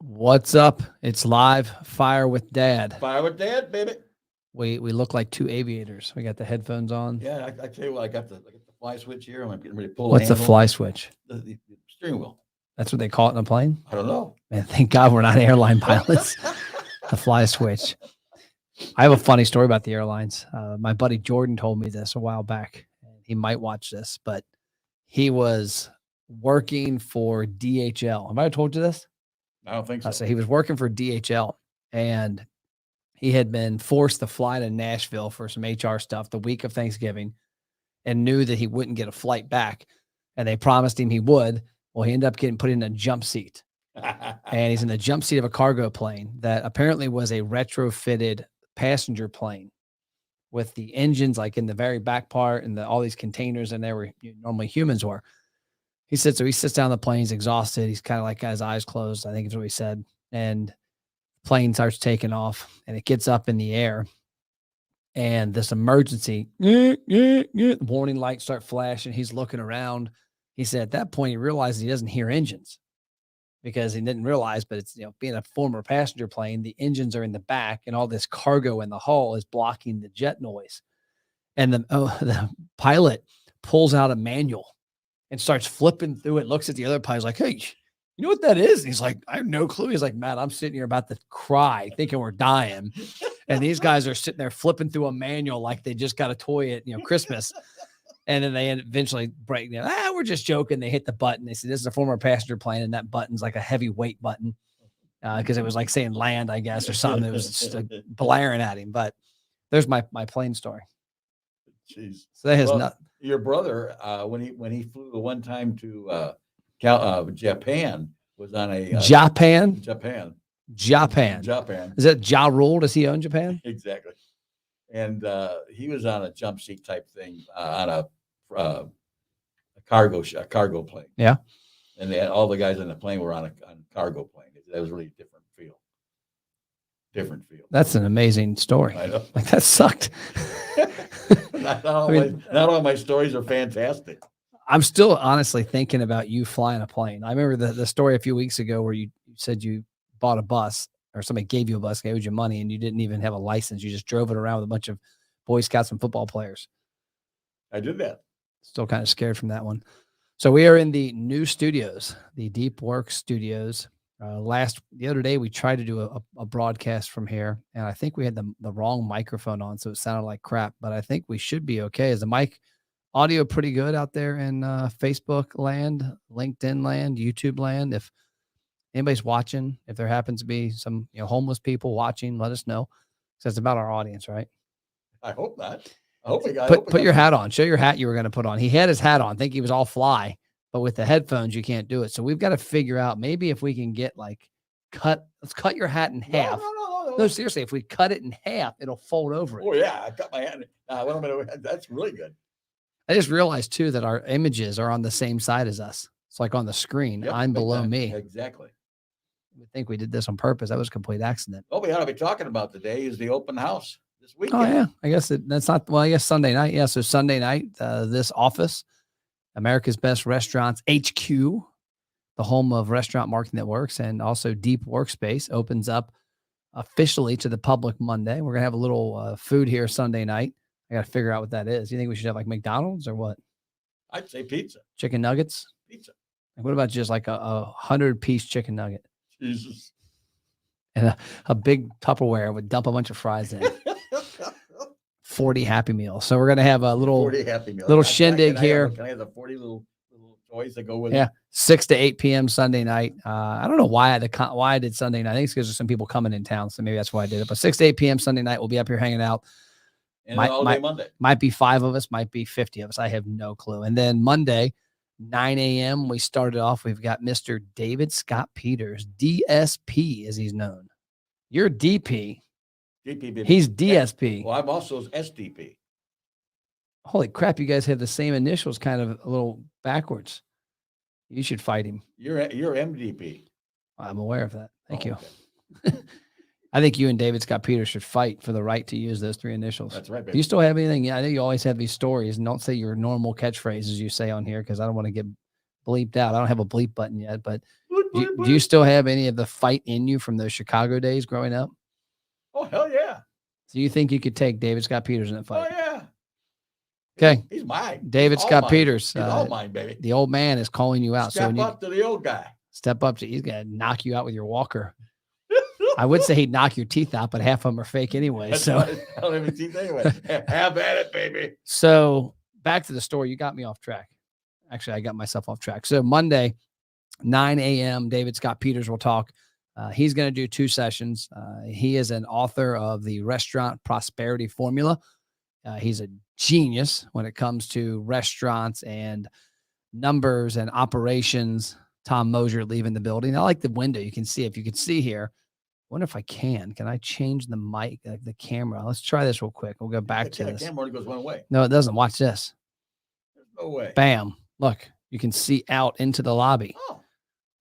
What's up? It's live Fire with Dad. Fire with Dad, baby. We look like two aviators. We got the headphones on. Yeah, I tell you what, I got the fly switch here. I'm getting ready to pull the What's the handle. fly switch? The steering wheel. That's what they call it in a plane? I don't know. Man, thank God we're not airline pilots. The fly switch. I have a funny story about the airlines. My buddy Jordan told me this a while back. He might watch this, but he was working for DHL. Have I told you this? I don't think so. So he was working for DHL, and he had been forced to fly to Nashville for some HR stuff the week of Thanksgiving and knew that he wouldn't get a flight back. And they promised him he would. Well, he ended up getting put in a jump seat. And he's in the jump seat of a cargo plane that apparently was a retrofitted passenger plane with the engines like in the very back part and all these containers in there where normally humans were. He said, so he sits down on the plane, he's exhausted. He's kind of like got his eyes closed, I think is what he said. And plane starts taking off and it gets up in the air. And this emergency warning lights start flashing. He's looking around. He said at that point, he realizes he doesn't hear engines because he didn't realize, but it's, being a former passenger plane, the engines are in the back and all this cargo in the hull is blocking the jet noise. And the pilot pulls out a manual and starts flipping through it, looks at the other pilot, like, hey, you know what that is? And he's like, I have no clue. He's like, Matt, I'm sitting here about to cry, thinking we're dying. And these guys are sitting there flipping through a manual like they just got a toy at Christmas. And then they eventually break down. We're just joking. They hit the button. They said, this is a former passenger plane, and that button's like a heavy weight button because it was like saying land, I guess, or something. It was just blaring at him. But there's my plane story. Jeez. So that has not. Your brother, when he flew the one time to Japan, was on a Japan. Japan. Is that Ja Rule? Does he own Japan? Exactly. And he was on a jump seat type thing on a cargo plane. Yeah. And all the guys on the plane were on a cargo plane. That was really a different feel. That's an amazing story. I know. Like that sucked. Not all my stories are fantastic. I'm still honestly thinking about you flying a plane. I remember the story a few weeks ago where you said you bought a bus or somebody gave you a bus, gave you money, and you didn't even have a license. You just drove it around with a bunch of Boy Scouts and football players. I did that. Still kind of scared from that one. So we are in the new studios, the Deep Work Studios. The other day, we tried to do a broadcast from here, and I think we had the wrong microphone on, so it sounded like crap, but I think we should be okay. Is the mic audio pretty good out there in Facebook land, LinkedIn land, YouTube land? If anybody's watching, if there happens to be some homeless people watching, let us know. So it's about our audience, right? I hope not. I hope put your hat on. Show your hat you were going to put on. He had his hat on. I think he was all fly. But with the headphones, you can't do it. So we've got to figure out maybe if we can get let's cut your hat in half. No, seriously, if we cut it in half, it'll fold over it. Oh, yeah. I cut my hat. That's really good. I just realized, too, that our images are on the same side as us. It's like on the screen. Yep, I'm below me. Exactly. I think we did this on purpose. That was a complete accident. What we ought to be talking about today is the open house this weekend. Oh, yeah. I guess that's not, well, I guess Sunday night. Yeah, so Sunday night, this office, America's Best Restaurants HQ, the home of Restaurant Marketing That Works, and also Deep Workspace opens up officially to the public Monday. We're going to have a little food here Sunday night. I got to figure out what that is. You think we should have like McDonald's or what? I'd say pizza. Chicken nuggets? Pizza. What about just like a 100-piece chicken nugget? Jesus. And a big Tupperware would dump a bunch of fries in. 40 Happy Meals. So we're going to have a little shindig here. Can I have the 40 little toys that go with it? 6 to 8 p.m. Sunday night. I don't know why I did Sunday night. I think it's because there's some people coming in town, so maybe that's why I did it. But 6 to 8 p.m. Sunday night, we'll be up here hanging out. And all day Monday. Might be 5 of us, might be 50 of us. I have no clue. And then Monday, 9 a.m., we started off. We've got Mr. David Scott Peters, DSP as he's known. You're DP. DP, baby. He's DSP. Well, I'm also SDP. Holy crap, you guys have the same initials, kind of a little backwards. You should fight him. You're MDP. I'm aware of that. Thank you. Okay. I think you and David Scott Peters should fight for the right to use those 3 initials. That's right, baby. Do you still have anything? Yeah, I know you always have these stories, and don't say your normal catchphrases you say on here because I don't want to get bleeped out. I don't have a bleep button yet, but Do you still have any of the fight in you from those Chicago days growing up? Oh, hell yeah. So you think you could take David Scott Peters in a Oh, fight? yeah. Okay. He's mine. David He's all Scott mine. Peters. He's all mine, baby. The old man is calling you out. Step up to the old guy. Step up to, he's going to knock you out with your walker. I would say he'd knock your teeth out, but half of them are fake anyway. That's So right. I don't have any teeth anyway. Have at it, baby. So back to the story. You got me off track. Actually, I got myself off track. So Monday, 9 a.m., David Scott Peters will talk. He's going to do 2 sessions. He is an author of the Restaurant Prosperity Formula. He's a genius when it comes to restaurants and numbers and operations. Tom Mosier leaving the building. I like the window. You can see, if you can see here. I wonder if I can. Can I change the mic, the camera? Let's try this real quick. We'll go back to this. The camera only goes one way. No, it doesn't. Watch this. There's no way. Bam. Look, you can see out into the lobby. Oh.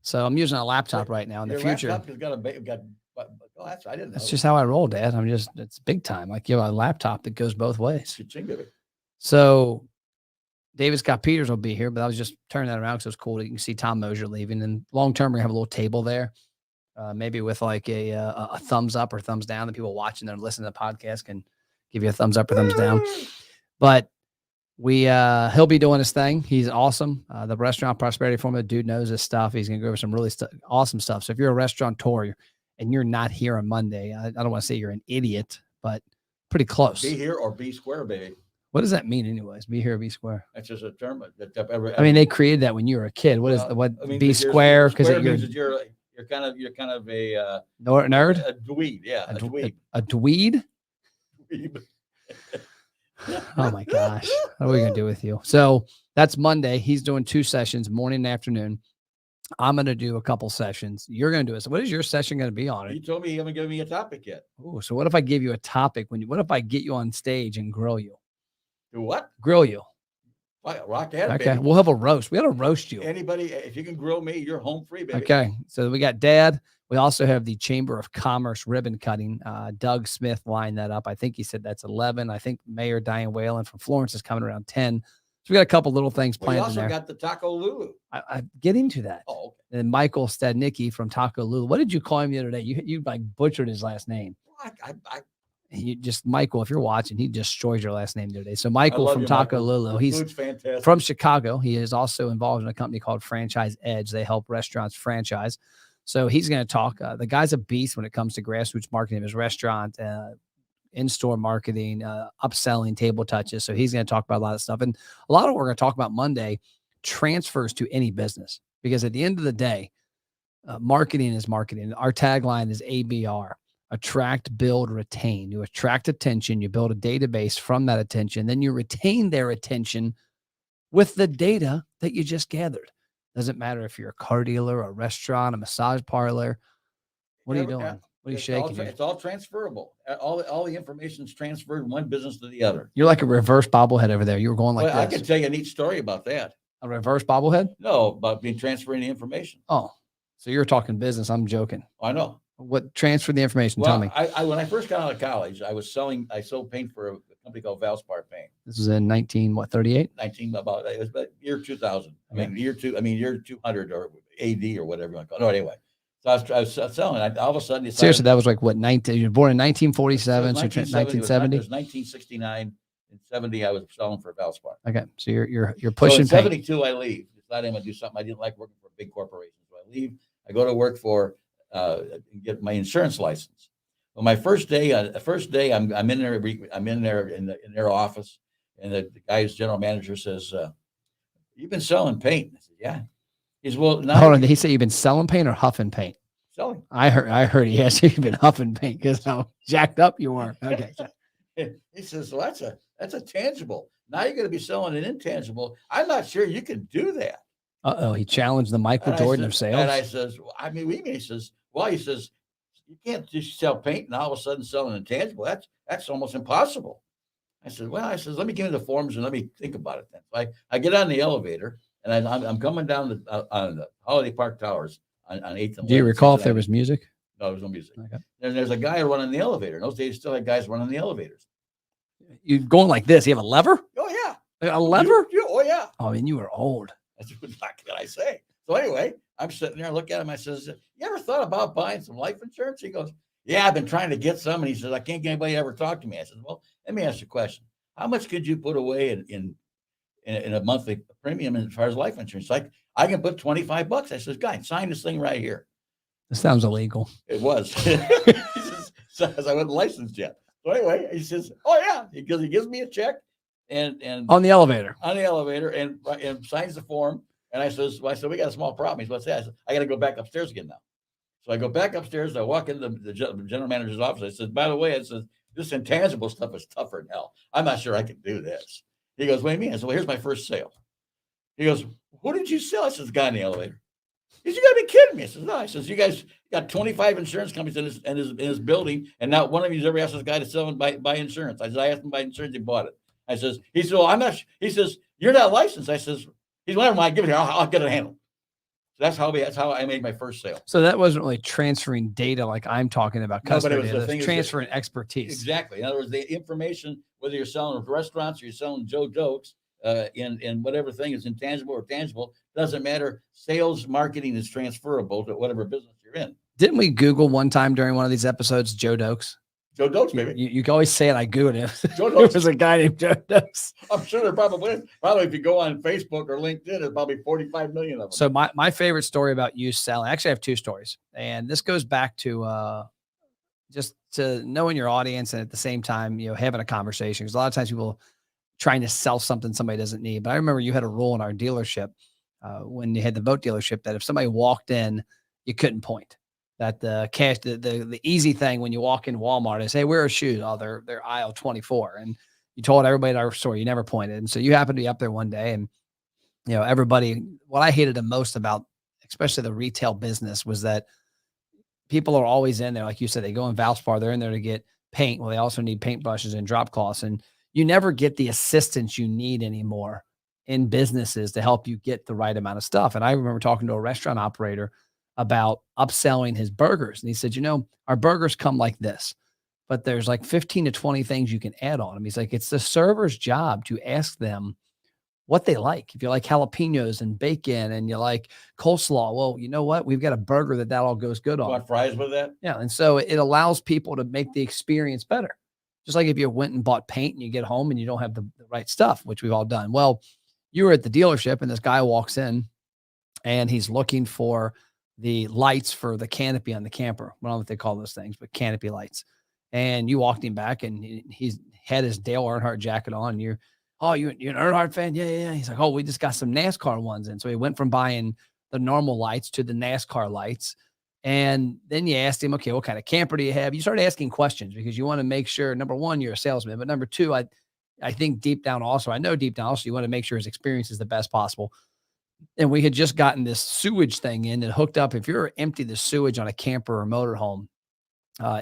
So I'm using a laptop right now. In the future, laptop has got I didn't know. that's just how I roll, Dad. It's big time. Like you have a laptop that goes both ways. So David Scott Peters will be here, but I was just turning that around because it was cool. You can see Tom Mosier leaving. And long term, we have a little table there. Maybe with like a thumbs up or thumbs down. The people watching that are listening to the podcast can give you a thumbs up or thumbs down. But he'll be doing his thing. He's awesome. The Restaurant Prosperity Formula, dude knows his stuff. He's going to go over some really awesome stuff. So if you're a restaurateur and you're not here on Monday, I don't want to say you're an idiot, but pretty close. Be here or be square, baby. What does that mean anyways? Be here or be square? That's just a term. I mean, they created that when you were a kid. Be square? Because you're kind of a nerd? A dweeb, yeah. A dweeb. A dweeb? Oh my gosh. What are we going to do with you? So that's Monday. He's doing 2 sessions, morning and afternoon. I'm going to do a couple sessions. You're going to do it. So what is your session going to be on? You told me you haven't given me a topic yet. Oh, so what if I give you a topic? What if I get you on stage and grill you? Do what? Grill you. Rock ahead, okay, baby. We'll have a roast. We got to roast you. Anybody, if you can grill me, you're home free, baby. Okay, so we got Dad. We also have the Chamber of Commerce ribbon cutting. Doug Smith lined that up. I think he said that's 11. I think Mayor Diane Whalen from Florence is coming around 10. So we got a couple little things planned in there. You also got the Taco Lulu. I get into that. Oh, okay. And Michael Stadnicki from Taco Lulu. What did you call him the other day? You like butchered his last name. You just, Michael, if you're watching, he destroys your last name the other day. So Michael from Taco Lulu, he's from Chicago. He is also involved in a company called Franchise Edge. They help restaurants franchise. So he's going to talk. The guy's a beast when it comes to grassroots marketing of his restaurant, in-store marketing, upselling, table touches. So he's going to talk about a lot of stuff. And a lot of what we're going to talk about Monday transfers to any business, because at the end of the day, marketing is marketing. Our tagline is ABR. Attract, build, retain. You attract attention, you build a database from that attention, then you retain their attention with the data that you just gathered. Doesn't matter if you're a car dealer, a restaurant, a massage parlor. What are you doing? What are you shaking? It's all transferable. All the information is transferred from one business to the other. You're like a reverse bobblehead over there. You were going like this. I can tell you a neat story about that. A reverse bobblehead? No, about transferring the information. Oh, so you're talking business. I'm joking. I know. What transfer the information? Tell me. When I first got out of college, I sold paint for a company called Valspar Paint. This was in 38? It was about year 2000. Year 200 or AD or whatever you want to call it. No, anyway. So I was selling. All of a sudden, seriously, that was like what? You were born in 1947, so 1970. It was 1969 and 70. I was selling for Valspar. Okay, so you're pushing. So in 72, I leave. Decided I'm gonna do something I didn't like, working for a big corporation. So I leave. I go to work for get my insurance license. Well, my first day, I'm in there. I'm in there in their office, and the guy's general manager says, "You've been selling paint." I said, "Yeah." He's well. Hold on. Did he say you've been selling paint or huffing paint? Selling. I heard he asked you you've been huffing paint because how jacked up you were. Okay. He says, "Well, that's a tangible. Now you're going to be selling an intangible. I'm not sure you can do that." He challenged the Michael Jordan of sales. And I says, "I mean, what do you mean?" He says, "You can't just sell paint and all of a sudden sell an intangible. That's almost impossible." I said, "Let me give you the forms and let me think about it then." So I get on the elevator and I'm coming down on the Holiday Park Towers on 8th and 11th. Do you recall if there was music? No, there was no music. Okay. And there's a guy running the elevator. In those days, still had guys running the elevators. You going like this? You have a lever? Oh, yeah. A lever? Oh, yeah. Oh, I mean, you were old. That's what can I say? So anyway, I'm sitting there, I look at him. I says, "You ever thought about buying some life insurance?" He goes, "Yeah, I've been trying to get some." And he says, "I can't get anybody to ever talk to me." I said, "Well, let me ask you a question. How much could you put away in a monthly premium as far as life insurance?" Like, "I can put $25." I says, "Guy, sign this thing right here." This sounds illegal. It was. He says, "I wasn't licensed yet." So anyway, he says, "Oh yeah," because he gives me a check and On the elevator. and signs the form. And I says, "Well," I said, "We got a small problem." He says, "What's that?" I said, "I got to go back upstairs again now." So I go back upstairs. I walk into the general manager's office. I said, "By the way," I said, "this intangible stuff is tougher than hell. I'm not sure I can do this." He goes, "What do you mean?" I said, "Well, here's my first sale." He goes, "Who did you sell?" I said, "The guy in the elevator." He said, "You gotta be kidding me." I said, "No." I says, "You guys got 25 insurance companies in his building, and not one of you's ever asked this guy to sell and buy insurance." I said, "I asked him to buy insurance, he bought it." I says, he said, "Well, I'm not." He says, "You're not licensed." I says, "He's whatever, mind, give it here. I'll get it handled." So that's how I made my first sale. So that wasn't really transferring data like I'm talking about No, but customer it was data. the thing It's is that- transferring expertise. Exactly. In other words, the information, whether you're selling with restaurants or you're selling Joe Dokes, in whatever thing is intangible or tangible, doesn't matter. Sales marketing is transferable to whatever business you're in. Didn't we Google one time during one of these episodes, Joe Dokes? Joe Dokes, You, baby. you can always say it. I Googled it. Joe There Dokes. was a guy named Joe Dokes. I'm sure there probably is. Probably if you go on Facebook or LinkedIn, there's probably 45 million of them. So my favorite story about you selling, actually I have two stories. And this goes back to just to knowing your audience and at the same time, having a conversation. Because a lot of times people trying to sell something somebody doesn't need. But I remember you had a rule in our dealership when you had the boat dealership that if somebody walked in, you couldn't point. That the cash, the easy thing when you walk in Walmart is, "Hey, where are shoes?" "Oh, they're aisle 24." And you told everybody at our store, you never pointed. And so you happened to be up there one day, and everybody. What I hated the most about, especially the retail business, was that people are always in there, like you said. They go in Valspar, they're in there to get paint. Well, they also need paintbrushes and drop cloths, and you never get the assistance you need anymore in businesses to help you get the right amount of stuff. And I remember talking to a restaurant operator about upselling his burgers. And he said, our burgers come like this, but there's like 15 to 20 things you can add on them. He's like, it's the server's job to ask them what they like. If you like jalapenos and bacon and you like coleslaw, well, you know what? We've got a burger that all goes good You on. want fries with that? Yeah. And so it allows people to make the experience better. Just like if you went and bought paint and you get home and you don't have the right stuff, which we've all done. Well, you were at the dealership and this guy walks in and he's looking for the lights for the canopy on the camper. I don't know what they call those things, but canopy lights. And you walked him back and he's had his Dale Earnhardt jacket on. And you're an Earnhardt fan? Yeah, yeah. He's like, "Oh, we just got some NASCAR ones." And so he went from buying the normal lights to the NASCAR lights. And then you asked him, "Okay, what kind of camper do you have?" You started asking questions because you want to make sure, number one, you're a salesman, but number two, I think deep down also, you want to make sure his experience is the best possible. And we had just gotten this sewage thing in and hooked up. If you're empty the sewage on a camper or motorhome,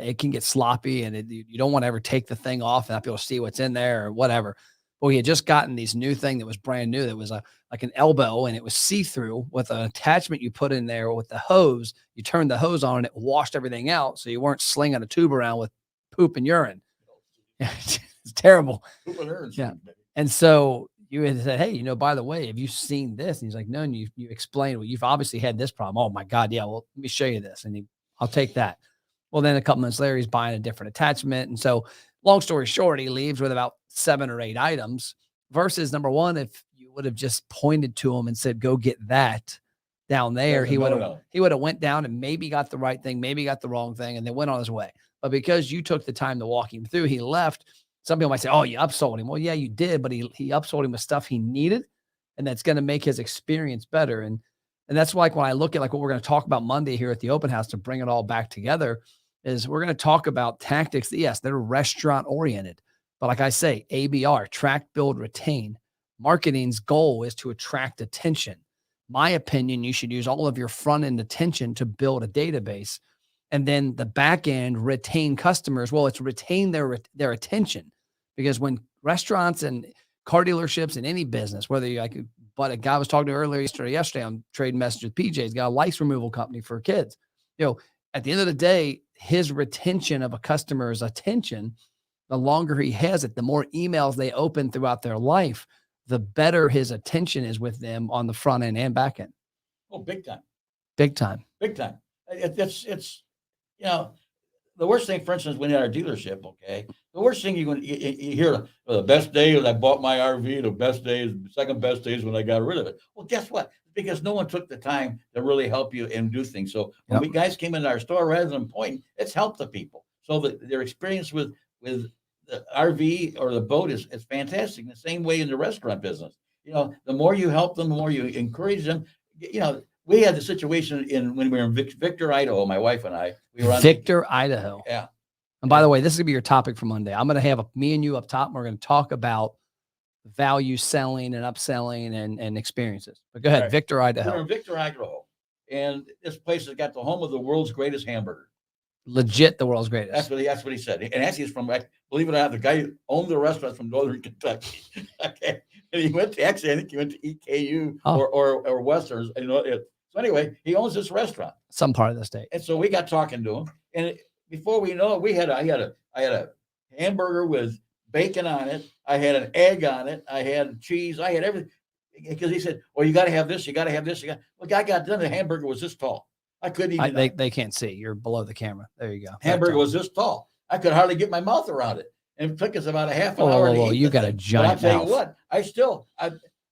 it can get sloppy and you don't want to ever take the thing off and not be able to see what's in there or whatever. But we had just gotten these new thing that was brand new. That was like an elbow and it was see-through with an attachment you put in there with the hose. You turned the hose on and it washed everything out. So you weren't slinging a tube around with poop and urine. It's terrible. Poop and urine. Yeah. And so you had said, "Hey, by the way, have you seen this?" And he's like, "No." And you explained, "Well, you've obviously had this problem." "Oh my God. Yeah. Well, let me show you this." And "I'll take that." Well, then a couple months later, he's buying a different attachment. And so long story short, he leaves with about 7 or 8 items versus number one, if you would have just pointed to him and said, "Go get that down there," he would have went down and maybe got the right thing, maybe got the wrong thing, and then went on his way. But because you took the time to walk him through, he left. Some people might say, "Oh, you upsold him." Well, yeah, you did, but he upsold him with stuff he needed, and that's going to make his experience better. And that's why when I look at like what we're going to talk about Monday here at the open house to bring it all back together, is we're going to talk about tactics that, yes, they're restaurant oriented, but like I say, ABR, attract, build, retain. Marketing's goal is to attract attention. My opinion, you should use all of your front end attention to build a database. And then the back end, retain customers. Well, it's retain their attention, because when restaurants and car dealerships and any business, whether you but a guy I was talking to earlier yesterday on Trade Message with PJ, he's got a lice removal company for kids. At the end of the day, his retention of a customer's attention, the longer he has it, the more emails they open throughout their life, the better his attention is with them on the front end and back end. Oh, big time. Big time. Big time. It's you know, the worst thing, for instance, when you're at our dealership, okay, the worst thing you hear, "Well, the best day is I bought my RV, the best day is, second best day is when I got rid of it." Well, guess what? Because no one took the time to really help you and do things. So when Yep. we guys came into our store, rather than pointing, it's helped the people. So that their experience with the RV or the boat is fantastic. The same way in the restaurant business. You know, the more you help them, the more you encourage them. You know, we had the situation when we were in Victor, Idaho. My wife and I, we were on Victor, Idaho. Yeah. And by the way, this is gonna be your topic for Monday. I'm gonna have me and you up top. And we're gonna talk about value selling and upselling and experiences. But go ahead, Right. Victor, We were Idaho. in Victor, Idaho, and this place has got the home of the world's greatest hamburger. Legit, the world's greatest. That's what he said. And actually, he's from, believe it or not, the guy who owned the restaurant from Northern Kentucky. Okay, and he went to, actually, I think he went to EKU or Western. You know, so anyway, he owns this restaurant, Some part of the state. and so we got talking to him, and before we know it, I had a hamburger with bacon on it. I had an egg on it. I had cheese. I had everything. Because he said, "Well, you got to have this. You got to have this. Well, I got done. The hamburger was this tall. I couldn't even. They can't see. You're below the camera. There you go. Hamburger was this tall. I could hardly get my mouth around it, and it took us about a half an hour. Whoa, to eat you the got a thing. giant But I'll tell mouth. you what,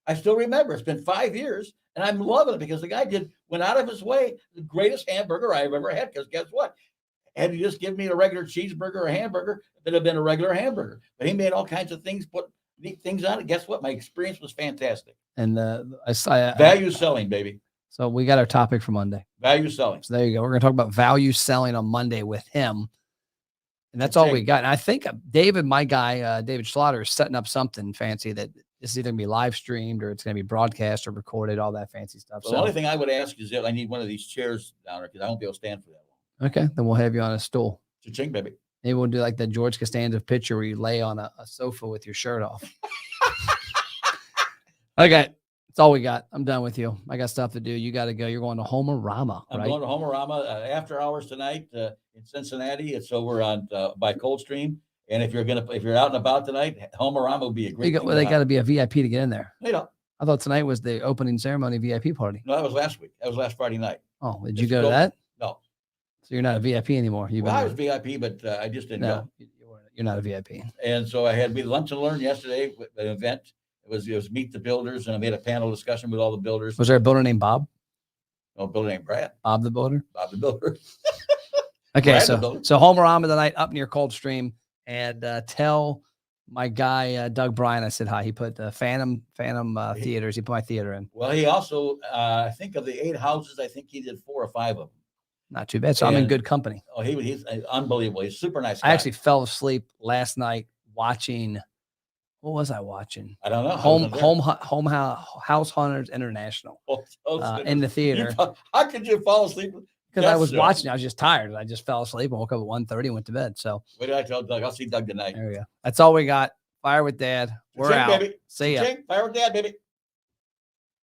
I still remember. It's been 5 years, and I'm loving it because the guy went out of his way. The greatest hamburger I've ever had. Because guess what? Had you just given me a regular cheeseburger or hamburger, it'd have been a regular hamburger. But he made all kinds of things, put neat things on it. Guess what? My experience was fantastic. And Value selling, baby. So we got our topic for Monday. Value selling. So there you go. We're going to talk about value selling on Monday with him. And that's all we got. And I think David, my guy, David Schlatter, is setting up something fancy that is either going to be live streamed or it's going to be broadcast or recorded, all that fancy stuff. So the only thing I would ask is if I need one of these chairs down there because I won't be able to stand for that long. Okay. Then we'll have you on a stool. Cha-ching, baby. Maybe we'll do like the George Costanza picture where you lay on a sofa with your shirt off. Okay. That's all we got. I'm done with you. I got stuff to do. You got to go. You're going to Homerama, I'm right? going to Homerama after hours tonight in Cincinnati. It's over on by Coldstream. And if you're out and about tonight, Homerama would be a great. They got to be a VIP to get in there. You know, I thought tonight was the opening ceremony VIP party. no, that was last week. That was last Friday night. Oh, did you It's go to still- that? No, So you're not a VIP anymore. You've well, I was been VIP, but I just didn't no, go. you're not a VIP. And so I had lunch and learn yesterday with the event. It was meet the builders, and I made a panel discussion with all the builders. Was there a builder named Bob? No, builder named Brad, Bob the builder? Bob the builder. Okay, Brad the so builder. Homerama tonight up near Coldstream, and tell my guy Doug Bryan I said hi. He put the Phantom Theaters. He put my theater in. Well, he also, I think of the 8 houses, I think he did 4 or 5 of them. Not too bad. So I'm in And- good company. Oh, he's unbelievable. He's a super nice guy. I actually fell asleep last night watching. What was I watching? I don't know. I wasn't there. House Hunters International Oh, in the theater How could you fall asleep? because I Yes, was sir. watching. I was just tired. I just fell asleep and woke up at 1:30 and went to bed. So What did I tell Doug? I'll see Doug tonight. there we go. That's all we got. Fire with Dad. We're Cha-ching, out. baby. See ya. Cha-ching. Fire with Dad, baby.